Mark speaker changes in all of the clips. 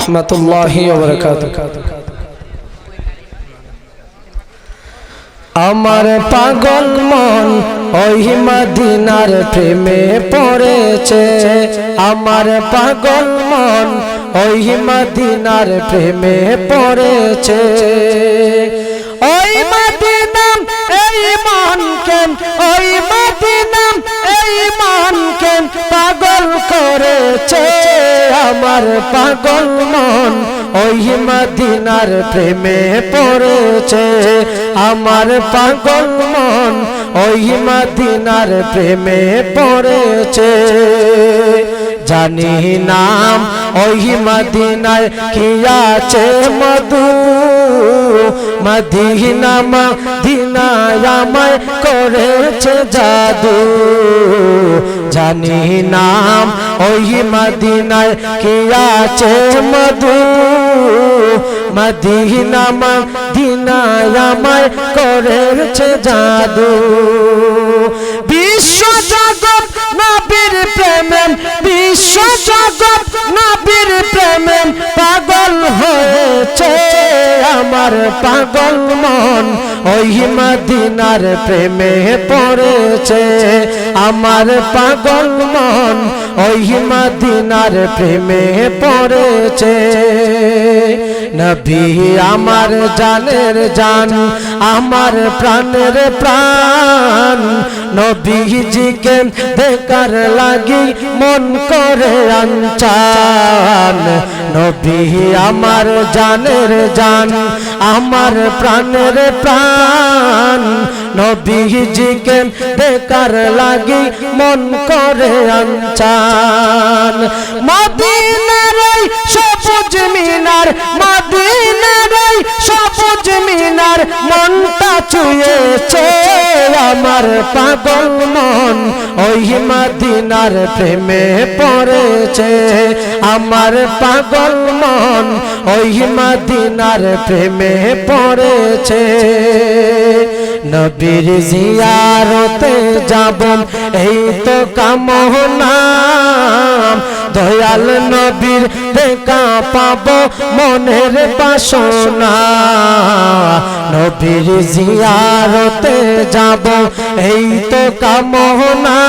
Speaker 1: রাহমাতুল্লাহি ওয়া বারাকাতুহু। আমার পাগল মন ওই মদিনার প্রেমে পড়েছে, আমার পাগল মন ওই মদিনার প্রেমে পড়েছে। ওই মদিনা এই মনকে, ওই মদিনা এই মনকে পাগল করেছে। আমার পাগল মন ওই মদিনার প্রেমে পড়েছে, আমার পাগল মন ওই মদিনার প্রেমে পড়েছে। জানি নাম ওই মদিনায় কি আছে মধু, মদিনা মদিনায় আমায় করেছে জাদু। জানি নাম ওই মদিনায় কি আছে মধু, মদিনা মদিনায় আমায় করেছে জাদু। বিশ্ব জগৎ নবীর প্রেমে, বিশ্ব জগৎ নবীর প্রেমে পাগল হয়েছে। আমার পাগল মন ওই মদিনার প্রেমে পড়েছে, আমার পাগল মন ওই মদিনার প্রেমে পড়েছে। নবী আমার জানের জান, আমার প্রাণের প্রাণ, নবীজিকে দেখার লাগি মন করে আনচান। নবী আমার জানের জান, আমার প্রাণের প্রাণ, নবীজিকে দেখার লাগি মন করে আনচান। মদিনার এই সবুজ মিনার, মদিনার এই সবুজ মিনার মনটা ছুঁয়েছে। আমার পাগল মন ওই মদিনার প্রেমে পড়েছে, আমার পাগল মন ওই মদিনার প্রেমে পড়েছে। নবীর জিয়ারতে যাব এই তো কামনা, দয়াল নবীর দেখা পাবো মনের বাসনা। নবীর জিয়ারতে যাব এই তো কামনা,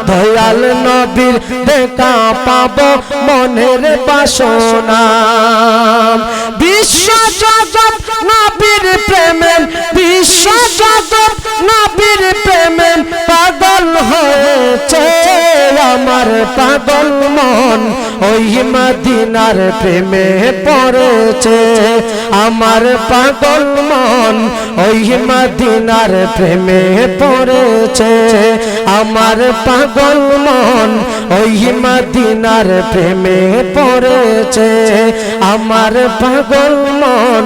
Speaker 1: দয়াল নবীর দেখা পাবো মনের বাসনা। বিশ্ব জগৎ নবীর প্রেমে, বিশ্ব জগৎ নবীর প্রেমে পাগল হয়েছে। আমার পাগল মন ওই মদিনার প্রেমে পড়েছে, আমার পাগল মন ওই মদিনার প্রেমে পড়েছে। আমার পাগল মন ওই মদিনার প্রেমে পড়েছে, আমার পাগল মন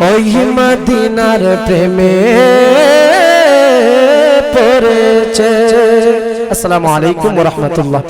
Speaker 1: ওই মদিনার প্রেমে পড়েছে। আসসালামু আলাইকুম ওয়া রাহমাতুল্লাহ।